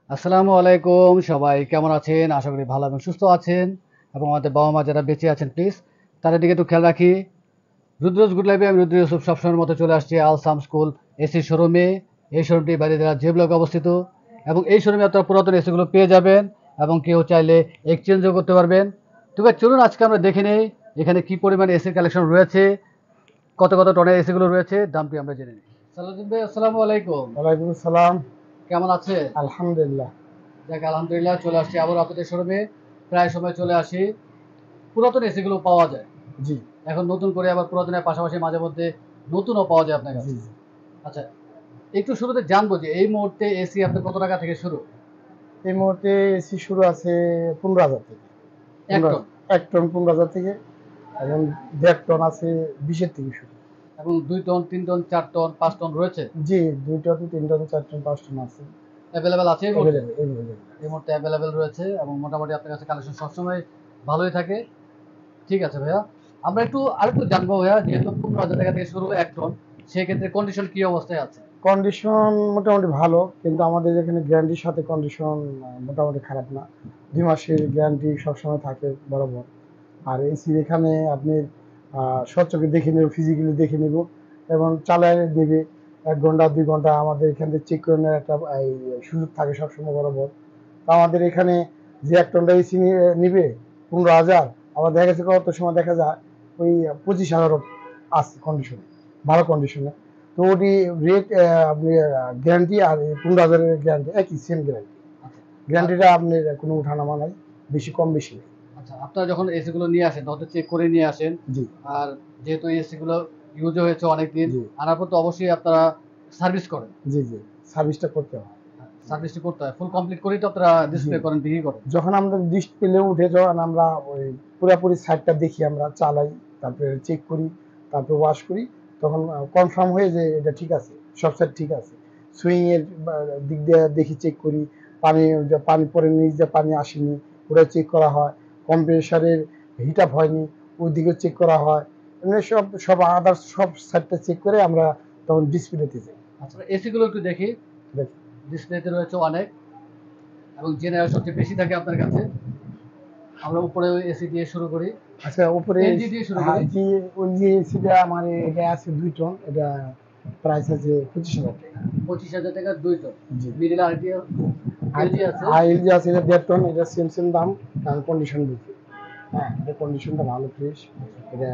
আসসালামু আলাইকুম, সবাই কেমন আছেন? আশা করি ভালো এবং সুস্থ আছেন। এবং আমাদের বাবা মা যারা বেঁচে আছেন প্লিজ তাদের দিকে একটু খেয়াল রাখি। রুদ্রজ গুড লাইফে আমি রুদ্র ইউসুফ সবসময়ের মতো চলে আসছি আলসাম স্কুল এসি শোরুমে। এই শোরুমটি বাইরে জেলা যে ব্লকে অবস্থিত এবং এই শোরুমে আপনারা পুরাতন এসিগুলো পেয়ে যাবেন এবং কেউ চাইলে এক্সচেঞ্জও করতে পারবেন। তবে চলুন আজকে আমরা দেখে নেই এখানে কি পরিমাণ এসির কালেকশন রয়েছে, কত কত টনের এসিগুলো রয়েছে, দামটি আমরা জেনে নিই। সালাউদ্দিন ভাই, আসসালামু আলাইকুম। ওয়ালাইকুম আসসালাম। কেমন আছে? আলহামদুলিল্লাহ। যাক আলহামদুলিল্লাহ, চলে আসছি আবার আপনাদের শোরুমে। প্রায় সময় চলে আসি, পুরাতন এসিগুলো পাওয়া যায়। জি এখন নতুন করে আবার পুরাতনের পাশাপাশি মাঝে মধ্যে নতুনও পাওয়া যায় আপনার জি কাছে। জি। আচ্ছা, একটু শুরুতে জানবো যে এই মুহূর্তে এসি আপনার কত টাকা থেকে শুরু? এই মুহূর্তে এসি শুরু আছে 15,000 থেকে। এক 15 টন 1 টন 15,000 থেকে, এবং 1.5 টন আছে 20-এর থেকে শুরু। এবং 2 টন 3 টন 4 টন 5 টন রয়েছে। জি, 2 টন 3 টন 4 টন 5 টন আছে। অ্যাভেলেবেল আছে এই মুহূর্তে? এভেলেবেল এভেলেবেল এই আছে। মুহূর্তে অ্যাভেলেবেল রয়েছে এবং মোটামুটি আপনার কাছে কালেকশন সবসময় ভালোই থাকে। ঠিক আছে ভাইয়া, আমরা একটু আরেকটু জানবো ভাইয়া, যেহেতু 15,000 টাকা থেকে শুরু 1 টন, সেক্ষেত্রে কন্ডিশন কি অবস্থায় আছে? কন্ডিশন মোটামুটি ভালো, কিন্তু আমাদের এখানে গ্যারান্টির সাথে কন্ডিশন মোটামুটি খারাপ না। 2 মাসের গ্যারান্টি সবসময় থাকে বরাবর। আর এসির এখানে আপনি স্বচক্ষে দেখে নেব, ফিজিক্যালি দেখে নেব এবং চালায় দেবে। 1 ঘন্টা 2 ঘন্টা আমাদের এখান থেকে চেক করে নেওয়ার একটা এই সুযোগ থাকে সবসময় বরাবর। তো আমাদের এখানে যে 1 টনটা এসি নিবে 15,000, আবার দেখা গেছে কত সময় দেখা যায় ওই 25,000 আছে কন্ডিশনে, ভালো কন্ডিশনে। তো ওটি রেট, আপনি গ্যারান্টি আর 15,000-এর গ্যারান্টি একই, সেম গ্যারান্টি। আচ্ছা। আর গ্যারান্টিটা আপনার কোনো উঠানামা নাই, বেশি কম বেশি নেই। আচ্ছা, আপনারা যখন এসি গুলো নিয়ে আসেন তখন তো চেক করে নিয়ে আসেন। জি আর যেহেতু এসি গুলো ইউজ হয়েছে অনেকদিন, জি আনার পর তো অবশ্যই আপনারা সার্ভিস করেন। জি জি, সার্ভিসটা করতে হয়। সার্ভিসটি করতে হয়, ফুল কমপ্লিট করেই তো আপনারা জি, ডিসপ্লে করেন, বিক্রি করেন। যখন আমাদের ডিসপ্লে উঠে, যখন আমরা ওই পুরাপুরি সাইডটা দেখি, আমরা চালাই, তারপরে চেক করি, তারপরে ওয়াশ করি, তখন কনফার্ম হয়ে যে এটা ঠিক আছে, সব সাইড ঠিক আছে। সুইং এর দিক দিয়ে দেখি, চেক করি, পানি, যে পানি পরে নিচ দিয়ে পানি আসেনি, ওটা চেক করা হয়। কম্প্রেসারের হিট আপ হয়নি, ওই দিকে চেক করা হয়। এমনি সব সব আদার্স সব সাইডটা চেক করে আমরা তখন ডিসপ্লেতে যাই। আচ্ছা, এসি গুলো একটু দেখি। দেখি। ডিসপ্লেতে রয়েছে অনেক এবং জেনারেল সবচেয়ে বেশি থাকে আপনার কাছে। আমরা উপরে এসি দিয়ে শুরু করি, আচ্ছা, উপরে এলজি দিয়ে শুরু হ্যাঁ করি। জি, ওই যে এসিটা আমার এটা আছে 2 টন, এটা প্রাইস আছে 25,000 টাকা। 25,000 টাকা 2 টন। জি। মিডিল আরটি আর এলজি আছে। আর এল যে আছে এটা 1.5 টন, এটা সেম সেম দাম, কারণ কন্ডিশন বেশি। হ্যাঁ, এটা কন্ডিশনটা ভালো, ফ্রেশ। এটা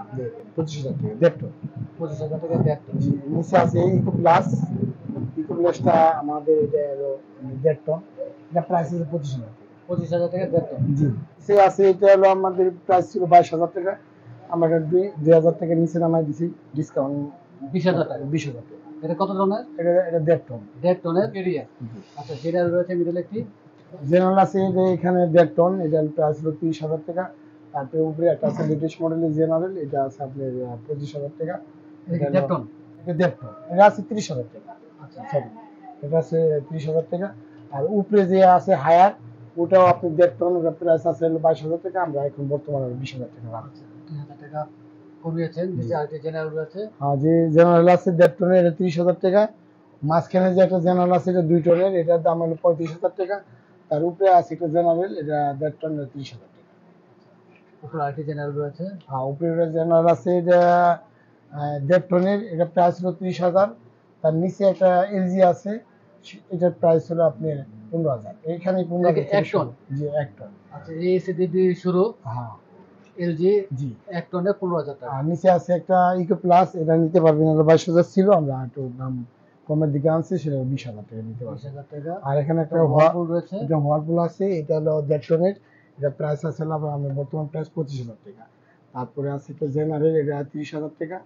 আপনি 25,000 টাকা 1.5 টন। 25,000 টাকা 1.5 টন। জি, নিচে আছে ইকো প্লাস। ইকো প্লাসটা আমাদের এটা হলো 1.5 টন, এটা প্রাইস আছে 25,000 টাকা। 25,000 টাকা 1.5 টন। জি, নিচে আছে এটা হলো আমাদের প্রাইস ছিল 22,000 টাকা, আমরা এটা 2,000 টাকা নিচে নামাই দিছি, ডিসকাউন্ট। 20,000 টাকা। 20,000 টাকা। এটা কত টনের? এটা 1.5 টন। 1.5 টনের এরিয়া। জি। আচ্ছা, জেনারেল রয়েছে মিডল একটি। জেনারেল আছে যে এখানে 1.5 টন, এটার প্রাইস হলো 30,000 টাকা। তারপরে উপরে একটা আছে লেটেস্ট মডেলের জেনারেল, এটা আছে আপনার 25,000 টাকা। এটা এটা কি হলো 1.5 টন? এটা 1.5 টন, এটা আছে 30,000 টাকা। আচ্ছা। সরি, এটা আছে 30,000 টাকা। আর উপরে যে আছে হায়ার, ওটাও আপনি 1.5 টন, ওটার প্রাইস আছে হলো 22,000 টাকা, আমরা এখন বর্তমানে 20,000 টাকা রাখছি। আচ্ছা, 2,000 টাকা কমিয়েছেন। জি। নিচে আরেকটি জেনারেল রয়েছে। আর যে জেনারেল আছে 1.5 টনের, এটা 30,000 টাকা। মাঝখানে যে একটা জেনারেল আছে এটা 2 টনের, এটার দাম হলো 35,000 টাকা। তার উপরে আছে একটা জেনারেল, এটা 1.5 টন, এটা 30,000 টাকা। উপরে আরেকটি জেনারেল রয়েছে। আর উপরে একটা জেনারেল আছে, এটা 1.5 টনের, এটা প্রাইস হলো 30,000। তার নিচে একটা এলজি আছে, এটার প্রাইস হলো আপনার 15,000। এইখানে এটা কি 15,000 থেকে 1 টন? শুরু। জি, 1 টন। আচ্ছা, এই এসি দিয়ে শুরু। হ্যাঁ। এলজি জি। 1 টনে 15,000 টাকা। আর নিচে আছে একটা ইকো প্লাস, এটা নিতে পারবেন, এটা 22,000 ছিল, আমরা একটু দাম কমের দিকে আনছি, সেটা 20,000 টাকা নিতে পারবেন। 20,000 টাকা। আর এখানে একটা ওয়ার্লপুল রয়েছে। এটা হোয়ারপুল আছে, এটা হলো 1.5 টনের, এটা প্রাইস আছে হলো আমার বর্তমান প্রাইস 25,000 টাকা। তারপরে আছে একটা জেনারেল, এটা 30,000 টাকা।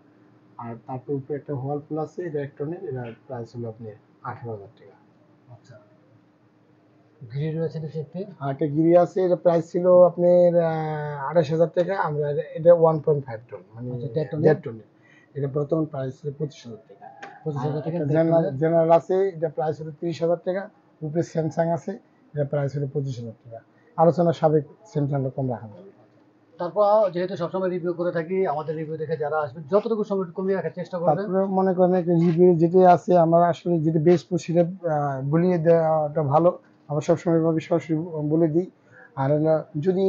আর তারপর উপরে একটা হোয়ারপুল আছে, এটা 1 টনের, এটা প্রাইস হলো আপনার 18,000 টাকা। আচ্ছা, গ্রিল রয়েছে নিচে একটি। আর একটা গিরি আছে, এটা প্রাইস ছিল আপনার 28,000 টাকা, আমরা এটা 1.5 টন, মানে আচ্ছা, 1.5 টনের। 1.5 টনের। এটা বর্তমান প্রাইস ছিল 25,000 টাকা। 25,000 টাকা একটা 1.5 টনের। জেনারেল আছে, এটা প্রাইস হলো 30,000 টাকা। উপরে স্যামসাং আছে, এটা প্রাইস হলো 25,000 টাকা। আলোচনা সাবেক স্যামসাংটা কম রাখা যাবে। তারপর যেহেতু সবসময় রিভিউ করে থাকি, আমাদের রিভিউ দেখে যারা আসবে যতটুকু সময় একটু কমিয়ে রাখার চেষ্টা করবেন। তারপরে মনে করেন একটা রিভিউ যেটা আছে আমরা আসলে যেটা বেস্ট সেটা বলিয়ে দেওয়াটা ভালো। আমরা সবসময় এভাবে সরাসরি বলে দিই। আর হলো যদি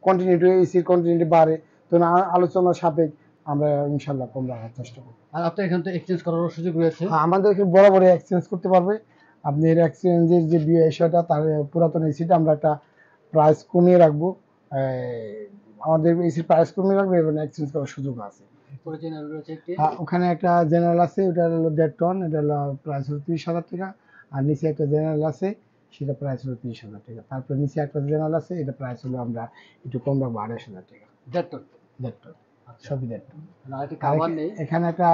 কন্টিনিউটি এসির কন্টিনিউটি বাড়ে তো আলোচনা সাপেক্ষ আমরা ইনশাল্লাহ কম রাখার চেষ্টা করব। আর আপনার এখান থেকে এক্সচেঞ্জ করার সুযোগ রয়েছে। হ্যাঁ, আমাদের এখানে বরাবর এক্সচেঞ্জ করতে পারবে। আপনি এর এক্সচেঞ্জের যে বিষয়টা তার পুরাতন এসিটা আমরা একটা প্রাইস কমিয়ে রাখবো। আমাদের এসির প্রাইস কমিয়ে রাখবো এবং এক্সচেঞ্জ করার সুযোগ আছে। পরে জেনারেল রয়েছে একটি। হ্যাঁ, ওখানে একটা জেনারেল আছে, ওটা হলো 1.5 টন, এটা হলো প্রাইস হলো 30,000 টাকা। আর নিচে একটা জেনারেল আছে, সেটা প্রাইস হলো 30,000 টাকা। তারপর নিচে একটা জেনারেল আছে, এটা প্রাইস হলো আমরা একটু কম রাখবো 28,000 টাকা। 1.5 টন। 1.5 টন, আচ্ছা। সবই 1.5 টন। না এটি খাবার নেই। এখানে একটা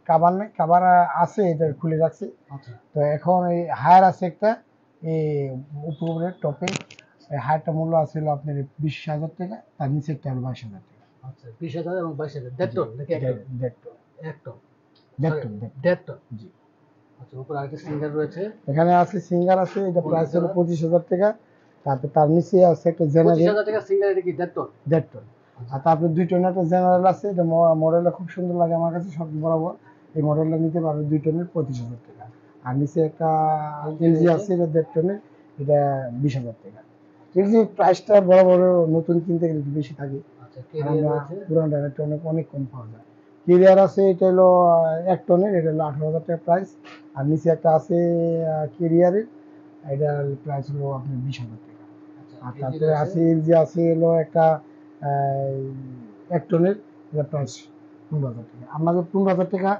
কাবার নেই, কাবার আছে, এটা খুলে রাখছি। আচ্ছা। তো এখন এই হায়ার আছে একটা, এই উপরের টপে হায়ারটা মূল্য আছে হলো আপনার 20,000 টাকা, তার নিচে একটা হলো 22,000 টাকা। আচ্ছা 20,000 এবং 22,000, 1.5 টন নাকি 1 ton? 1.5 ton. 1 ton. 1.5 ton, 1.5 ton. জি। আচ্ছা, উপরে আরেকটা সিঙ্গার রয়েছে। এখানে আছে সিঙ্গার আছে, এটা প্রাইস হলো 25,000 টাকা। তারপর তার নিচে আছে একটা জেনারেল 25,000 টাকা সিঙ্গার, এটা কি 1.5 টন? 1.5 টন। আর তারপর 2 টনের একটা জেনারেল আছে, এটা মডেলটা খুব সুন্দর লাগে আমার কাছে সব বরাবর। এই মডেলটা নিতে পারবে 2 টনের 25,000 টাকা। আর নিচে একটা এলজি আছে, এটা 1.5 টনের, এটা 20,000 টাকা। এলজি প্রাইসটা বরাবর নতুন কিনতে গেলে একটু বেশি থাকে। আচ্ছা, আর কেরিয়ার আমরা রয়েছে। পুরান ডাইরেক্ট অনেক কম পাওয়া যায়। কেরিয়ার আছে, এটা হলো 1 টনের, এটা হলো 18,000 টাকা প্রাইস। আর নিচে একটা আছে কেরিয়ারের, এটা প্রাইস হলো আপনার 20,000 টাকা। আর আচ্ছা, তারপরে আছে এলজি আছে হলো একটা 1 টনের, এটা প্রাইস 15,000 টাকা। আমাদের 15,000 টাকা,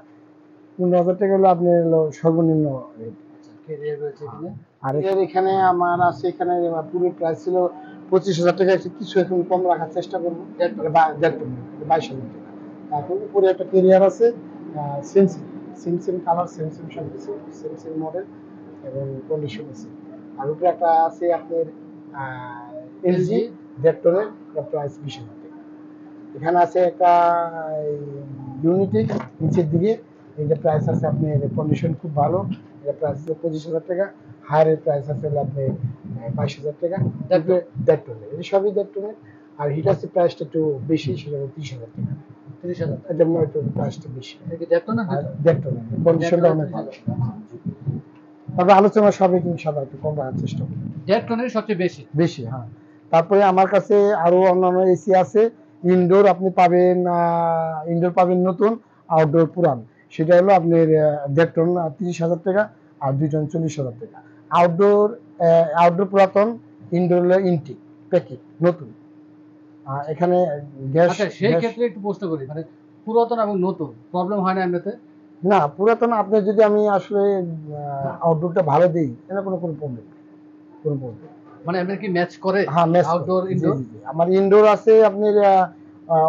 15,000 টাকা হলো আপনার হলো সর্বনিম্ন রেট। আচ্ছা, কেরিয়ার রয়েছে এখানে। আর এখানে আমার আছে, এখানে পুরো প্রাইস ছিল 25,000 টাকা, কিছু এখন কম রাখার চেষ্টা করবো। 1.5 টন। 1.5 টন, 22,000 টাকা। তারপর উপরে একটা কেরিয়ার আছে, সেমসিং, সেমসিং কালার, সেমসিং সব কিছু, সেমসিং মডেল এবং কন্ডিশন আছে। আর উপরে একটা আছে আপনার এলজি 1.5 টনের, প্রাইস 20,000 টাকা। এখানে আছে একটা ইউনিটি নিচের দিকে, এটা প্রাইস আছে আপনার, কন্ডিশন খুব ভালো, এটা প্রাইস আছে 25,000 টাকা। হায়ারের প্রাইস আছে হলো আপনার 22,000 টাকা। 1.5 টনের, এটা সবই 1.5 টনের। আর হিটাসের প্রাইসটা একটু বেশি, সেটা হলো 30,000 টাকা। 30,000 টাকা। এটা একটু প্রাইসটা বেশি। এটা কি 1.5 টন না 2 আর টন? 1.5 টনের, কন্ডিশনটা অনেক ভালো। তবে আলোচনা সবই ইনশাআল্লাহ একটু কম রাখার চেষ্টা করব। 1.5 টনের সবচেয়ে বেশি। বেশি, হ্যাঁ। তারপরে আমার কাছে আরো অন্যান্য এসি আছে। ইনডোর আপনি পাবেন, ইনডোর পাবেন নতুন, আউটডোর পুরান। সেটা হলো আপনার 1.5 টন 30,000 টাকা, আর 2 টন 40,000 টাকা। আউটডোর আউটডোর পুরাতন, ইনডোর হলো ইনটেক প্যাকেট নতুন। এখানে গ্যাস আচ্ছা, সেই ক্ষেত্রে একটু প্রশ্ন করি, মানে পুরাতন এবং নতুন প্রবলেম হয় না এমনিতে? না, পুরাতন আপনি যদি আমি আসলে আউটডোরটা ভালো দিই, এটা কোনো প্রবলেম নেই, কোনো প্রবলেম। মানে এমনি কি ম্যাচ করে? হ্যাঁ, ম্যাচ করে। আউটডোর জি, ইনডোর? জি, জি। আমার ইনডোর আছে আপনার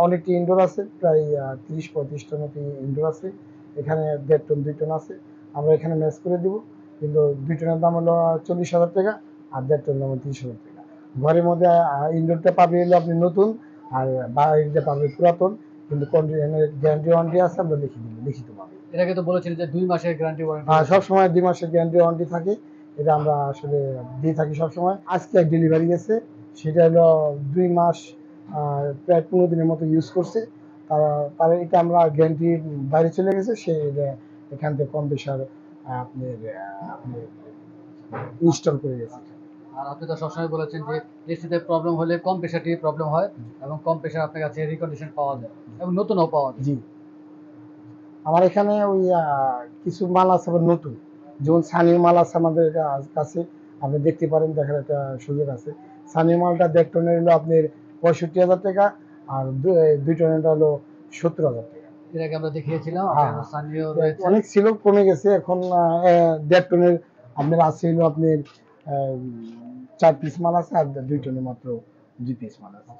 অনেকটি ইনডোর আছে, প্রায় 30-35 টা মতো ইনডোর আছে। এখানে 1.5 টন 2 টন আছে। আমরা এখানে ম্যাচ করে দিব। কিন্তু 2 টনের দাম হলো 40,000 টাকা, আর 1.5 টনের দাম হলো 30,000 টাকা। ঘরের মধ্যে ইনডোরটা পাবে হলো আপনি নতুন, আর বাইরেটা পাবে পুরাতন। কিন্তু গ্যারান্টি ওয়ারেন্টি আছে, আমরা লিখিত পাবে। এর আগে তো বলেছিলেন যে 2 মাসের গ্যারান্টি ওয়ারেন্টি। সবসময় 2 মাসের গ্যারান্টি ওয়ারেন্টি থাকে, এটা আমরা আসলে দিয়ে থাকি সবসময়। আজকে এক ডেলিভারি গেছে, সেটা হলো 2 মাস প্রায় 15 দিনের মতো ইউজ করছে। তারা তারা এটা আমরা গ্যারান্টি বাইরে চলে গেছে, সে এখান থেকে কম্প্রেসার আপনি ইনস্টল করে গেছে। আর আপনি তো সবসময় বলেছেন যে এসিতে প্রবলেম হলে কম প্রেশার দিয়ে প্রবলেম হয়, এবং কম প্রেশার আপনার কাছে রিকন্ডিশন পাওয়া যায় এবং নতুনও পাওয়া যায়। জি, আমার এখানে ওই কিছু মাল আছে আবার নতুন, যেমন সানি মাল আছে আমাদের কাছে, আপনি দেখতে পারেন, দেখার একটা সুযোগ আছে। সানি মালটা 1.5 টনের হলো আপনার 65,000 টাকা, আর 2 টনের হলো 70,000 টাকা। এর আগে আমরা দেখিয়েছিলাম, হ্যাঁ, আপনার স্থানীয় রয়েছে। অনেক ছিল, কমে গেছে এখন। 1.5 টনের আপনার আছে হলো আপনার 4 পিস মাল আছে, আর 2 টনের মাত্র 2 পিস মাল আছে।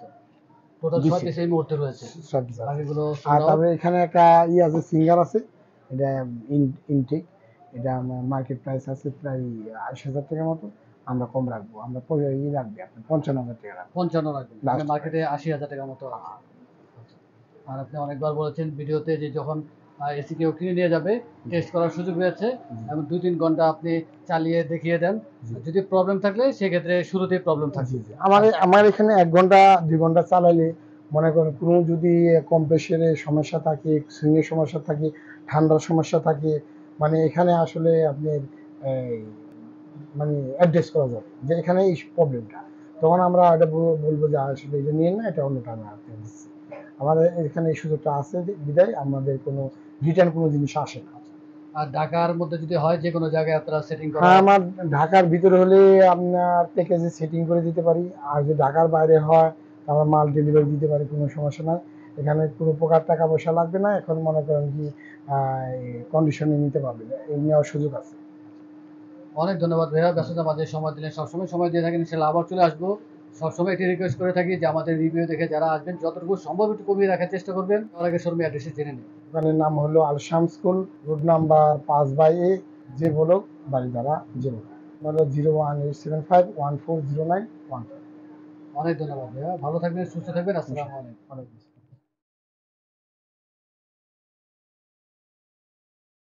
টোটাল 6 দিছি। পিস এই মুহূর্তে রয়েছে। সব কিছু আছে। বাকিগুলো আর sold out। তারপরে এখানে একটা আছে, সিঙ্গার আছে, এটা ইনটেক, এটা আমার মার্কেট প্রাইস আছে প্রায় 28,000 টাকার মতো। আমরা কম রাখবো, আমরা রাখবে আপনি 55,000 টাকা রাখবো। 55 রাখবেন, Last মানে মার্কেটে 80,000 টাকার মতো আছে। আর আপনি অনেকবার বলেছেন ভিডিওতে যে যখন এসি কেউ কিনে নিয়ে যাবে, টেস্ট করার সুযোগ রয়েছে এবং 2-3 ঘন্টা আপনি চালিয়ে দেখিয়ে দেন। জি। যদি প্রবলেম থাকলে সেক্ষেত্রে শুরুতেই প্রবলেম থাকবে। জি, জি। আমার এখানে ১ ঘন্টা ২ ঘন্টা চালাইলে মনে করেন কোনো যদি কম্প্রেসরের সমস্যা থাকে, সুইং এর সমস্যা থাকে, ঠান্ডার সমস্যা থাকে, মানে এখানে আসলে আপনার এই মানে অ্যাড্রেস করা যাবে যে এখানে এই প্রবলেমটা। তখন আমরা এটা বলব যে আসলে এটা নিয়েন না, এটা অন্যটা আমি আপনাকে দিচ্ছি। আমাদের এখানে এই সুযোগটা আছে বিধায় আমাদের কোনো রিটার্ন কোনো জিনিস আসে না। আর ঢাকার মধ্যে যদি হয় যে কোনো জায়গায় আপনারা সেটিং করা হ্যাঁ, আমার ঢাকার ভিতরে হলে আপনার প্যাকেজে সেটিং করে দিতে পারি। আর যদি ঢাকার বাইরে হয় আমরা মাল ডেলিভারি দিতে পারি, কোনো সমস্যা নাই। এখানে কোনো প্রকার টাকা পয়সা লাগবে না। এখন মনে করেন কি কন্ডিশনে নিতে পারবেন। এই নেওয়ার সুযোগ আছে। অনেক ধন্যবাদ ভাইয়া, ব্যস্ততার মাঝে সময় দিলেন। সবসময় সময় দিয়ে থাকেন, ইনশাআল্লাহ আবার চলে আসবো। সবসময় এটি রিকোয়েস্ট করে থাকি যে আমাদের রিভিউ দেখে যারা আসবেন যতটুকু সম্ভব একটু কমিয়ে রাখার চেষ্টা করবেন। তার আগে শোরুমের অ্যাড্রেসে জেনে নিন। দোকানের নাম হলো আল শাম স্কুল, রোড নাম্বার 5/A, যে বলক, বারিধারা, যে বলক। নম্বর 01875140915। অনেক ধন্যবাদ ভাইয়া, ভালো থাকবেন, সুস্থ থাকবেন। আসসালামু আলাইকুম। ওয়ালাইকুম আসসালাম।